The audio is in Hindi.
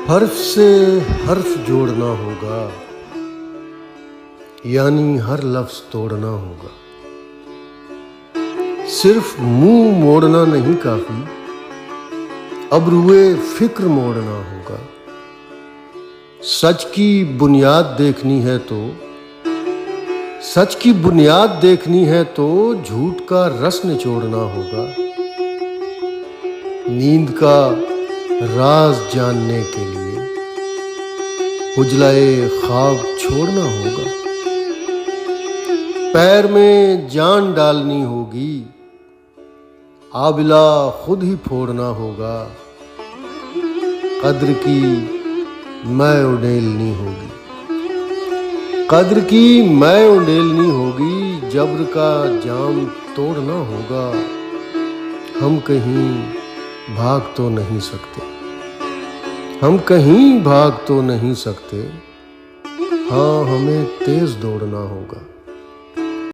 हर्फ से हर्फ जोड़ना होगा, यानी हर लफ्ज तोड़ना होगा। सिर्फ मुंह मोड़ना नहीं काफी, अब रुए फिक्र मोड़ना होगा। सच की बुनियाद देखनी है तो झूठ का रस निचोड़ना होगा। नींद का राज जानने के लिए उजलाए ख्वाब छोड़ना होगा। पैर में जान डालनी होगी, आबिला खुद ही फोड़ना होगा। कद्र की मैं उड़ेलनी होगी, जब्र का जाम तोड़ना होगा। हम कहीं भाग तो नहीं सकते, हाँ हमें तेज दौड़ना होगा।